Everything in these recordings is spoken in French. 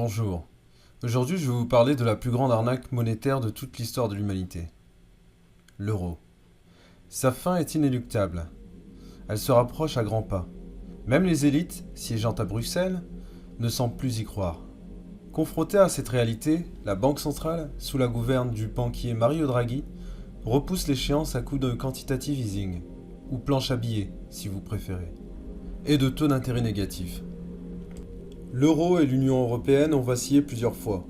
Bonjour. Aujourd'hui, je vais vous parler de la plus grande arnaque monétaire de toute l'histoire de l'humanité. L'euro. Sa fin est inéluctable. Elle se rapproche à grands pas. Même les élites, siégeant à Bruxelles, ne semblent plus y croire. Confrontée à cette réalité, la Banque centrale, sous la gouverne du banquier Mario Draghi, repousse l'échéance à coups de quantitative easing, ou planche à billets, si vous préférez, et de taux d'intérêt négatifs. L'euro et l'Union européenne ont vacillé plusieurs fois.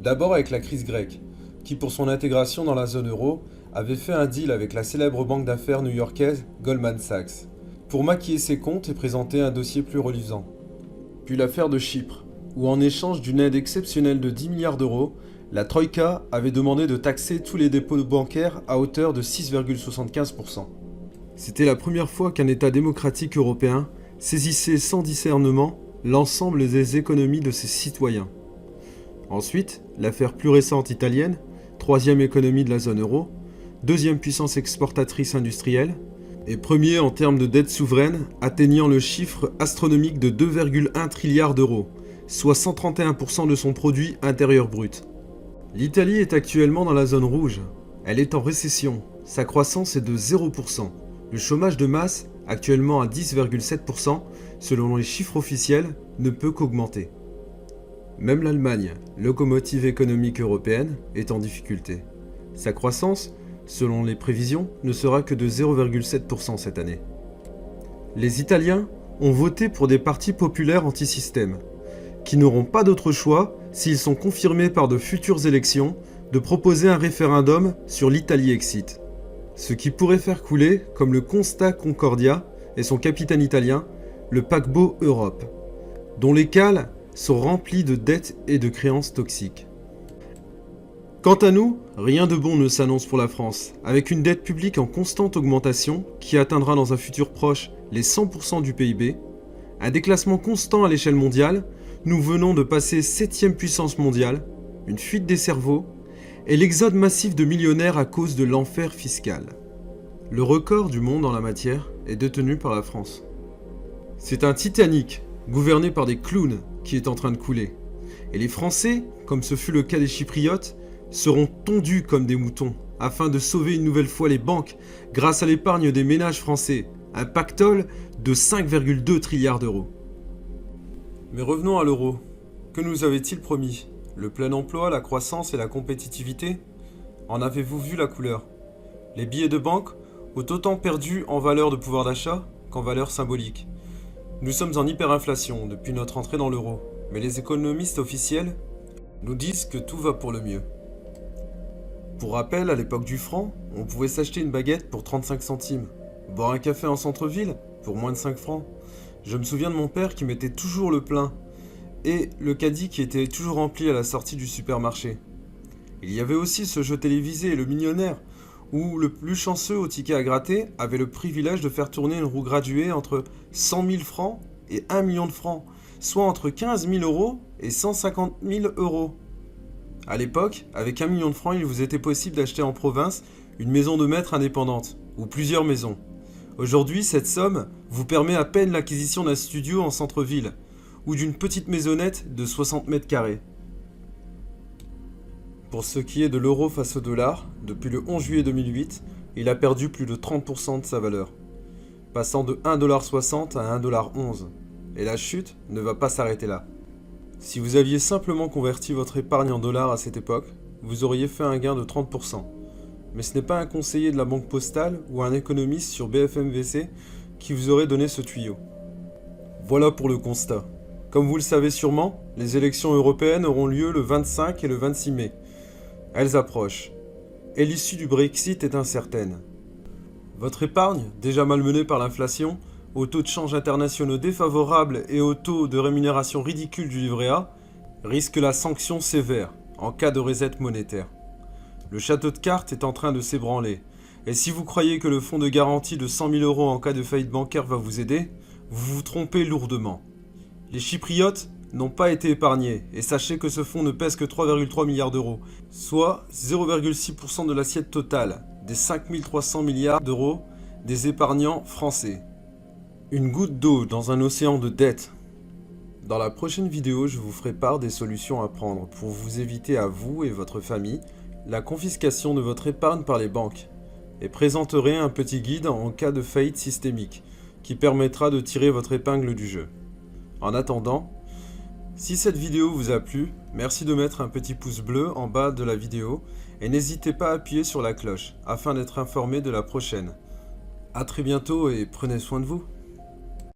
D'abord avec la crise grecque, qui pour son intégration dans la zone euro avait fait un deal avec la célèbre banque d'affaires new-yorkaise Goldman Sachs, pour maquiller ses comptes et présenter un dossier plus reluisant. Puis l'affaire de Chypre, où en échange d'une aide exceptionnelle de 10 milliards d'euros, la Troïka avait demandé de taxer tous les dépôts bancaires à hauteur de 6,75%. C'était la première fois qu'un État démocratique européen saisissait sans discernement l'ensemble des économies de ses citoyens. Ensuite, l'affaire plus récente italienne, troisième économie de la zone euro, deuxième puissance exportatrice industrielle, et premier en termes de dette souveraine, atteignant le chiffre astronomique de 2,1 trilliards d'euros, soit 131% de son produit intérieur brut. L'Italie est actuellement dans la zone rouge. Elle est en récession. Sa croissance est de 0%. Le chômage de masse, actuellement à 10,7%, selon les chiffres officiels, ne peut qu'augmenter. Même l'Allemagne, locomotive économique européenne, est en difficulté. Sa croissance, selon les prévisions, ne sera que de 0,7% cette année. Les Italiens ont voté pour des partis populaires anti-système, qui n'auront pas d'autre choix, s'ils sont confirmés par de futures élections, de proposer un référendum sur l'Italie-Exit. Ce qui pourrait faire couler, comme le Costa Concordia et son capitaine italien, le paquebot Europe, dont les cales sont remplies de dettes et de créances toxiques. Quant à nous, rien de bon ne s'annonce pour la France, avec une dette publique en constante augmentation qui atteindra dans un futur proche les 100% du PIB, un déclassement constant à l'échelle mondiale, nous venons de passer 7e puissance mondiale, une fuite des cerveaux, et l'exode massif de millionnaires à cause de l'enfer fiscal. Le record du monde en la matière est détenu par la France. C'est un Titanic, gouverné par des clowns, qui est en train de couler. Et les Français, comme ce fut le cas des Chypriotes, seront tondus comme des moutons, afin de sauver une nouvelle fois les banques grâce à l'épargne des ménages français, un pactole de 5,2 trilliards d'euros. Mais revenons à l'euro. Que nous avait-il promis ? Le plein emploi, la croissance et la compétitivité ? En avez-vous vu la couleur ? Les billets de banque ont autant perdu en valeur de pouvoir d'achat qu'en valeur symbolique. Nous sommes en hyperinflation depuis notre entrée dans l'euro, mais les économistes officiels nous disent que tout va pour le mieux. Pour rappel, à l'époque du franc, on pouvait s'acheter une baguette pour 35 centimes, boire un café en centre-ville pour moins de 5 francs. Je me souviens de mon père qui mettait toujours le plein, et le caddie qui était toujours rempli à la sortie du supermarché. Il y avait aussi ce jeu télévisé, Le Millionnaire, où le plus chanceux au ticket à gratter avait le privilège de faire tourner une roue graduée entre 100 000 francs et 1 million de francs, soit entre 15 000 euros et 150 000 euros. À l'époque, avec 1 million de francs, il vous était possible d'acheter en province une maison de maître indépendante, ou plusieurs maisons. Aujourd'hui, cette somme vous permet à peine l'acquisition d'un studio en centre-ville, ou d'une petite maisonnette de 60 mètres carrés. Pour ce qui est de l'euro face au dollar, depuis le 11 juillet 2008, il a perdu plus de 30% de sa valeur, passant de 1,60$ à 1,11$. Et la chute ne va pas s'arrêter là. Si vous aviez simplement converti votre épargne en dollars à cette époque, vous auriez fait un gain de 30%. Mais ce n'est pas un conseiller de la Banque Postale ou un économiste sur BFM-VC qui vous aurait donné ce tuyau. Voilà pour le constat. Comme vous le savez sûrement, les élections européennes auront lieu le 25 et le 26 mai. Elles approchent. Et l'issue du Brexit est incertaine. Votre épargne, déjà malmenée par l'inflation, aux taux de change internationaux défavorables et au taux de rémunération ridicule du livret A, risque la sanction sévère en cas de reset monétaire. Le château de cartes est en train de s'ébranler. Et si vous croyez que le fonds de garantie de 100 000 euros en cas de faillite bancaire va vous aider, vous vous trompez lourdement. Les Chypriotes n'ont pas été épargnés, et sachez que ce fonds ne pèse que 3,3 milliards d'euros, soit 0,6% de l'assiette totale des 5 300 milliards d'euros des épargnants français. Une goutte d'eau dans un océan de dettes. Dans la prochaine vidéo, je vous ferai part des solutions à prendre pour vous éviter à vous et votre famille la confiscation de votre épargne par les banques et présenterai un petit guide en cas de faillite systémique qui permettra de tirer votre épingle du jeu. En attendant, si cette vidéo vous a plu, merci de mettre un petit pouce bleu en bas de la vidéo et n'hésitez pas à appuyer sur la cloche afin d'être informé de la prochaine. A très bientôt et prenez soin de vous.